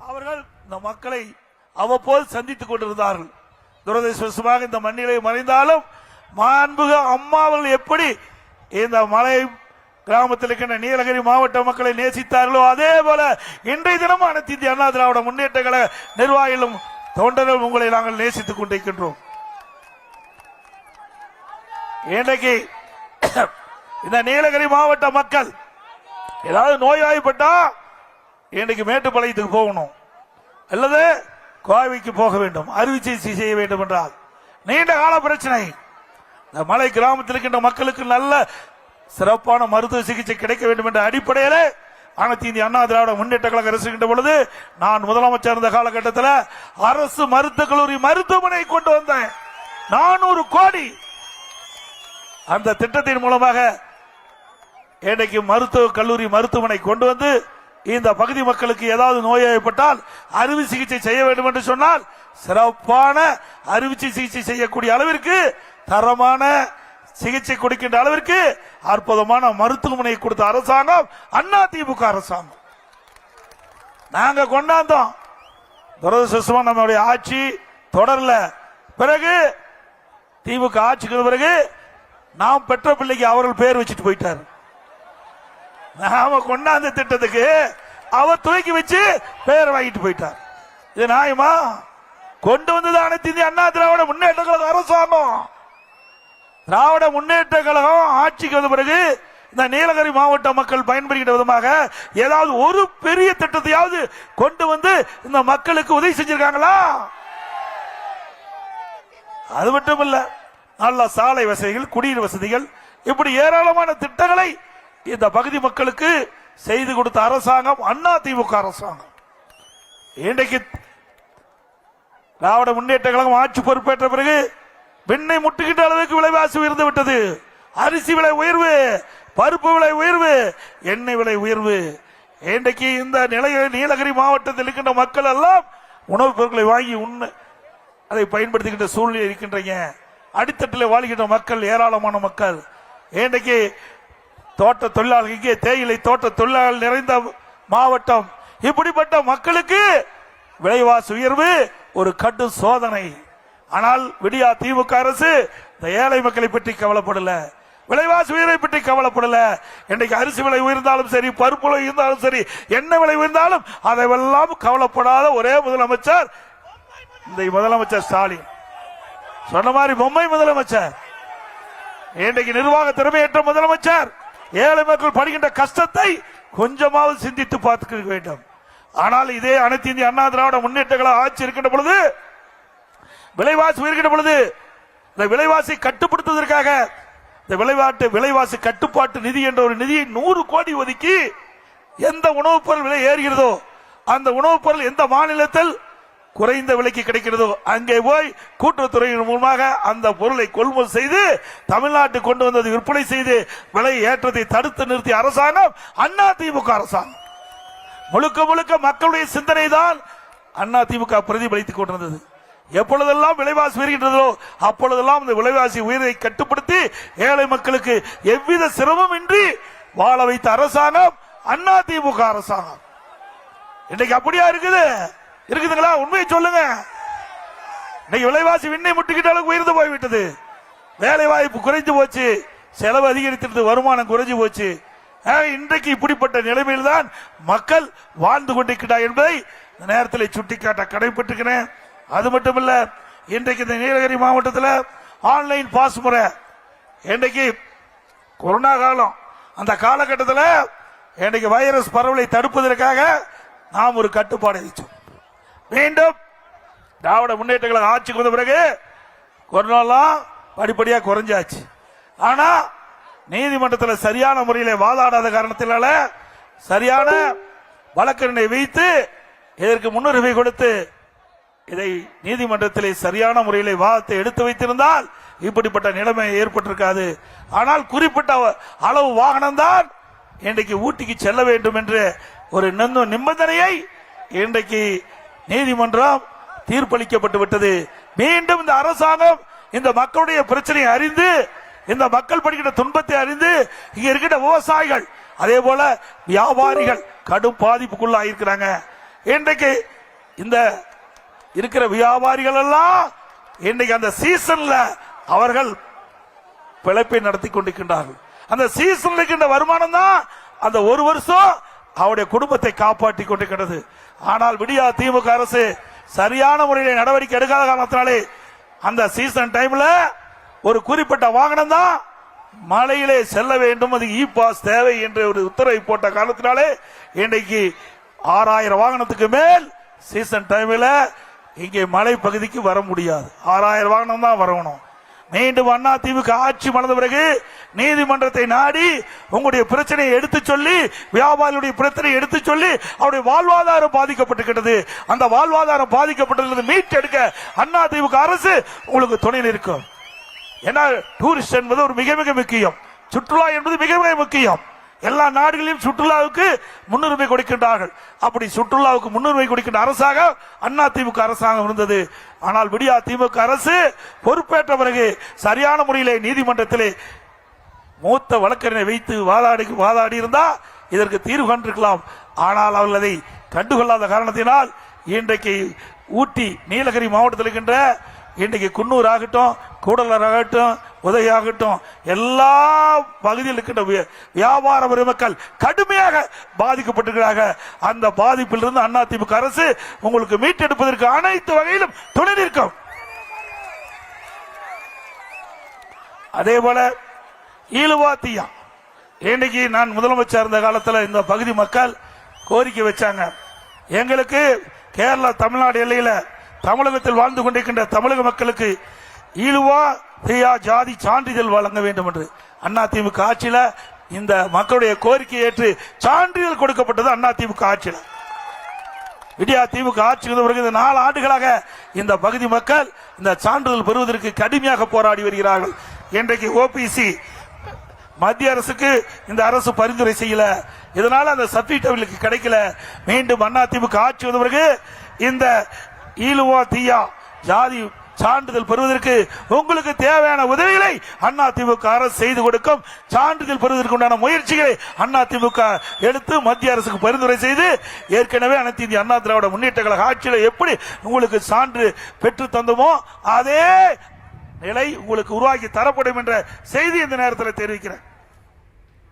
அவர்கள் இந்த மக்களை அவ்வப்போது சந்தித்துக் கொண்டிருந்தார்கள். துரதிருஷ்டவசமாக இந்த மண்ணிலே மறைந்தாலும் மாண்புக அம்மா அவர்கள் எப்படி இந்த மலை கிராமத்தில் இருக்கின்ற நீலகிரி மாவட்ட மக்களை நேசித்தார்களோ அதே போல இன்றைய தினமும் அனைத்து இந்திய அண்ணா திராவிட முன்னேற்ற கழக நிர்வாகிகளும் தொண்டர்கள் உங்களை நாங்கள் நேசித்துக் கொண்டிருக்கின்றோம். இன்றைக்கு இந்த நீலகிரி மாவட்ட மக்கள் ஏதாவது நோய்வாய்ப்பட்டா இன்றைக்கு மேட்டுப்பாளையத்துக்கு போகணும் அல்லது கோவைக்கு போக வேண்டும், அறுவை சிகிச்சை செய்ய வேண்டும் என்றால் நீண்ட கால பிரச்சனை. இந்த மலை கிராமத்தில் இருக்கின்ற மக்களுக்கு நல்ல சிறப்பான மருத்துவ சிகிச்சை கிடைக்க வேண்டும் என்ற அடிப்படையில் அனைத்து இந்திய அண்ணா திராவிட முன்னேற்ற கழக அரசு இருக்கின்ற பொழுது நான் முதலமைச்சர் இருந்த காலகட்டத்தில் அரசு மருத்துவக் கல்லூரி மருத்துவமனை கொண்டு வந்தேன். 400 கோடி அந்த திட்டத்தின் மூலமாக இன்றைக்கு மருத்துவக் கல்லூரி மருத்துவமனை கொண்டு வந்து இந்த பகுதி மக்களுக்கு ஏதாவது நோய் ஏற்பட்டால் அறுவை சிகிச்சை செய்ய வேண்டும் என்று சொன்னால் சிறப்பான அறுவை சிகிச்சை செய்யக்கூடிய அளவிற்கு தரமான சிகிச்சை கொடுக்கின்ற அளவிற்கு அற்புதமான மருத்துவமனை கொடுத்த அரசாங்கம் அதிமுக அரசாங்கம். நாங்க கொண்டாந்தோம். துரதிருஷ்டவசமா நம்முடைய ஆட்சி தொடரல. பிறகு திமுக ஆட்சிக்கு பிறகு நாம் பெற்ற பிள்ளைக்கு அவர்கள் பேர் வச்சுட்டு போயிட்டார். நாம கொண்டாந்த திட்டத்துக்கு அவர் துவக்கி வச்சு பெயர் வாங்கிட்டு போயிட்டார். இது நியாயமா? கொண்டு வந்தது அனைத்து இந்திய அண்ணா திராவிட முன்னேற்ற கழக அரசாங்கம். திராவிட முன்னேற்ற கழகம் ஆட்சிக்கு வந்த பிறகு இந்த நீலகிரி மாவட்ட மக்கள் பயன்படுகின்ற விதமாக ஏதாவது ஒரு பெரிய திட்டத்தையாவது கொண்டு வந்து இந்த மக்களுக்கு உதவி செஞ்சிருக்காங்களா? அது மட்டும் இல்ல, நல்ல சாலை வசதிகள், குடிநீர் வசதிகள், இப்படி ஏராளமான திட்டங்களை இந்த பகுதி மக்களுக்கு செய்து கொடுத்த அரசாங்கம் அதிமுக அரசாங்கம். இன்றைக்கு திராவிட முன்னேற்ற கழகம் ஆட்சி பொறுப்பேற்ற பிறகு விண்ணை முட்டுகின்ற அளவுக்கு விலைவாசி உயர்ந்து விட்டது. அரிசி விலை உயர்வு, பருப்பு விலை உயர்வு, எண்ணெய் விலை உயர்வு. இன்றைக்கு இந்த நீலகிரி மாவட்டத்தில் இருக்கின்ற மக்கள் எல்லாம் உணவுப் பொருட்களை வாங்கி அதை பயன்படுத்துகின்ற சூழ்நிலை இருக்கின்றன. அடித்தட்டில் வாழ்கின்ற மக்கள் ஏராளமான மக்கள். இன்றைக்கு தோட்ட தொழிலாளர்கள், இங்கே தேயிலை தோட்ட தொழிலாளர்கள் நிறைந்த மாவட்டம். இப்படிப்பட்ட மக்களுக்கு விலைவாசி உயர்வு ஒரு கடும் சோதனை. ஆனால் விடியா திமுக அரசு இந்த ஏழை மக்களை பற்றி கவலைப்படல, விலைவாசி உயர்வை பற்றி கவலைப்படல. இன்றைக்கு அரிசி விலை உயர்ந்தாலும் சரி, பருப்பு விலை உயர்ந்தாலும் சரி, எண்ணெய் விலை உயர்ந்தாலும் அதையெல்லாம் கவலைப்படாத ஒரே முதலமைச்சர் இந்த முதலமைச்சர் ஸ்டாலின். சொன்ன மாதிரி பொம்மை முதலமைச்சர். இன்றைக்கு நிர்வாக திறமையற்ற முதலமைச்சர். ஏழை மக்கள் படுகின்ற கஷ்டத்தை கொஞ்சமாவது சிந்தித்து பார்த்துக்க வேண்டும். ஆனால் இதே அனைத்து இந்திய அண்ணா திராவிட முன்னேற்ற கழக ஆட்சி இருக்கின்ற பொழுது, விலைவாசி உயர்கின்ற பொழுது, இந்த விலைவாசி கட்டுப்படுத்துவதற்காக இந்த விலைவாசி கட்டுப்பாட்டு நிதி என்ற ஒரு நிதியை 100 கோடி ஒதுக்கி எந்த உணவுப் பொருள் விலை ஏறுகிறதோ அந்த உணவுப் பொருள் எந்த மாநிலத்தில் குறைந்த விலைக்கு கிடைக்கிறதோ அங்கே போய் கூட்டுறவுத்துறையின் மூலமாக அந்த பொருளை கொள்முதல் செய்து தமிழ்நாட்டுக்கு கொண்டு வந்தது விற்பனை செய்து விலை ஏற்றத்தை தடுத்து நிறுத்திய அரசாங்கம் அதிமுக அரசாங்கம். முழுக்க முழுக்க மக்களுடைய சிந்தனை தான் அதிமுக பிரதிபலித்துக் கொண்டிருந்தது. எப்பொழுதெல்லாம் விலைவாசி உயர்கின்றதோ அப்பொழுதெல்லாம் இந்த விலைவாசி உயர்வை கட்டுப்படுத்தி ஏழை மக்களுக்கு எவ்வித சிரமம் இன்றி வாழ வைத்த அரசாங்கம் அதிமுக அரசாங்கம். இன்னைக்கு அப்படியா இருக்குதுங்களா? உண்மையை சொல்லுங்க. இன்னைக்கு விலைவாசி விண்ணை முட்டுக்கிட்ட அளவுக்கு உயர்ந்து போய்விட்டது. வேலை வாய்ப்பு குறைந்து போச்சு, செலவு அதிகரித்திருந்தது, வருமானம் குறைஞ்சு போச்சு. இன்றைக்கு இப்படிப்பட்ட நிலைமையில் தான் மக்கள் வாழ்ந்து கொண்டிருக்கிறார் என்பதை இந்த நேரத்தில் சுட்டிக்காட்ட கடைபெற்றிருக்கிறேன். அது மட்டுமல்ல, இன்றைக்கு இந்த நீலகிரி மாவட்டத்தில் ஆன்லைன் பாஸ் முறை, இன்றைக்கு கொரோனா காலம், அந்த காலகட்டத்தில் இன்றைக்கு வைரஸ் பரவலை தடுப்பதற்காக நாம் ஒரு கட்டுப்பாடு விதிச்சோம். மீண்டும் திராவிட முன்னேற்ற கழக ஆட்சிக்கு வந்த பிறகு கொரோனாலாம் படிப்படியா குறைஞ்சாச்சு. ஆனா நீதிமன்றத்தில் சரியான முறையில் வாதாடாத காரணத்தினால சரியான வழக்கறிஞரை வைத்து இதற்கு முன்னுரிமை கொடுத்து இதை நீதிமன்றத்தில் சரியான முறையில் வாதத்தை எடுத்து வைத்திருந்தால் இப்படிப்பட்ட நிலைமை ஏற்பட்டிருக்காது. ஆனால் குறிப்பிட்ட அளவு வாகனம் தான் இன்றைக்கு ஊட்டிக்கு செல்ல வேண்டும் என்று ஒரு நிபந்தனையை இன்றைக்கு நீதிமன்றம் தீர்ப்பளிக்கப்பட்டு விட்டது. மீண்டும் இந்த அரசாங்கம் இந்த மக்களுடைய பிரச்சனையை அறிந்து, இந்த மக்கள் படுகின்ற துன்பத்தை அறிந்து, இங்க இருக்கின்ற விவசாயிகள் அதே போல வியாபாரிகள் கடும் பாதிப்புக்குள்ளாயிருக்கிறாங்க. இன்றைக்கு இந்த இருக்கிற வியாபாரிகள் எல்லாம் இன்றைக்கு அந்த சீசன்ல அவர்கள் பிழைப்பை நடத்தி கொண்டிருக்கின்றார்கள். அந்த சீசன்ல இருக்கின்ற வருமானம் தான் அந்த ஒரு வருஷம் அவருடைய குடும்பத்தை காப்பாற்றி கொண்டிருக்கிறது. ஆனால் விடியா திமுக அரசு சரியான முறையில் நடவடிக்கை எடுக்காத காரணத்தினாலே அந்த சீசன் டைம்ல ஒரு குறிப்பிட்ட வாகனம் தான் மலையிலே செல்ல வேண்டும், அது இ பாஸ் தேவை என்று ஒரு உத்தரவை போட்ட காரணத்தினாலே இன்றைக்கு 6000 வாகனத்துக்கு மேல் சீசன் டைம்ல இங்கே மலை பகுதிக்கு வர முடியாது. 6000 வாகனம் தான் வரணும். மீண்டும் அண்ணா திமுக ஆட்சி மலர்ந்த பிறகு நீதிமன்றத்தை நாடி உங்களுடைய பிரச்சனையை எடுத்து சொல்லி, வியாபாரிகளுடைய பிரச்சனையை எடுத்து சொல்லி அவருடைய வாழ்வாதாரம் பாதிக்கப்பட்டிருக்கிறது. அந்த வாழ்வாதாரம் பாதிக்கப்பட்டது மீட்டெடுக்க அண்ணா திமுக அரசு உங்களுக்கு துணை இருக்கும். ஏன்னா டூரிஸ்ட் என்பது ஒரு மிக மிக முக்கியம், சுற்றுலா என்பது மிக மிக முக்கியம். எல்லா நாடுகளிலும் சுற்றுலாவுக்கு முன்னுரிமை கொடுக்கின்றார்கள். அப்படி சுற்றுலாவுக்கு முன்னுரிமை கொடுக்கின்ற அரசாக அண்ணா திமுக அரசாங்கம் இருந்தது. ஆனால் விடியா திமுக அரசு பொறுப்பேற்ற பிறகு சரியான முறையிலே நீதிமன்றத்திலே மூத்த வழக்கறிஞரை வைத்து வாதாடி இருந்தா இதற்கு தீர்வு கண்டிருக்கலாம். ஆனால் அவர்கள் அதை கண்டுகொள்ளாத காரணத்தினால் இன்றைக்கு ஊட்டி நீலகிரி மாவட்டத்தில் இருக்கின்ற இன்றைக்கு குன்னூர் ஆகட்டும், கூடலூர் ஆகட்டும், உதவி ஆகட்டும், எல்லா பகுதியில் இருக்கின்ற வியாபார பெருமக்கள் கடுமையாக பாதிக்கப்பட்டிருக்கிறார்கள். அந்த பாதிப்பிலிருந்து அண்ணா திமுக அரசு உங்களுக்கு மீட்டெடுப்பதற்கு அனைத்து வகையிலும் துணை நிற்கும். அதே போல ஈழுவாத்தியா இன்னைக்கு நான் முதலமைச்சர் இருந்த காலத்தில் இந்த பகுதி மக்கள் கோரிக்கை வச்சாங்க, எங்களுக்கு கேரளா தமிழ்நாடு எல்லையில தமிழகத்தில் வாழ்ந்து கொண்டிருக்கின்ற தமிழக மக்களுக்கு ஈழுவா தீயா ஜாதி சான்றிதழ் வழங்க வேண்டும் என்று. அண்ணா திமுக ஆட்சியில இந்த மக்களுடைய கோரிக்கையை ஏற்று சான்றிதழ் கொடுக்கப்பட்டது அண்ணா திமுக ஆட்சியில. விடியா திமுக ஆட்சி வந்த 4 ஆண்டுகளாக இந்த பகுதி மக்கள் இந்த சான்றிதழ் பெறுவதற்கு கடுமையாக போராடி வருகிறார்கள். இன்றைக்கு ஓபிசி மத்திய அரசுக்கு இந்த அரசு பரிந்துரை செய்யல, இதனால அந்த சர்டிபிகேட் அவர்களுக்கு கிடைக்கல. மீண்டும் அண்ணா திமுக ஆட்சி வந்த பிறகு இந்த ஈழுவா தீயா ஜாதி சான்றிதழ் பெறுவதற்கு உங்களுக்கு தேவையான உதவிகளை அண்ணா திமுக அரசு செய்து கொடுக்கும். சான்றிதழ் பெறுவதற்கு உண்டான முயற்சிகளை அண்ணா திமுக எடுத்து மத்திய அரசுக்கு பரிந்துரை செய்து, ஏற்கனவே அனைத்து இந்திய அண்ணா திராவிட முன்னேற்ற கழக ஆட்சியில் எப்படி உங்களுக்கு சான்று பெற்று தந்தோமோ அதே நிலை உங்களுக்கு உருவாக்கி தரப்படும் என்ற செய்தி இந்த நேரத்தில் தெரிவிக்கிறேன்.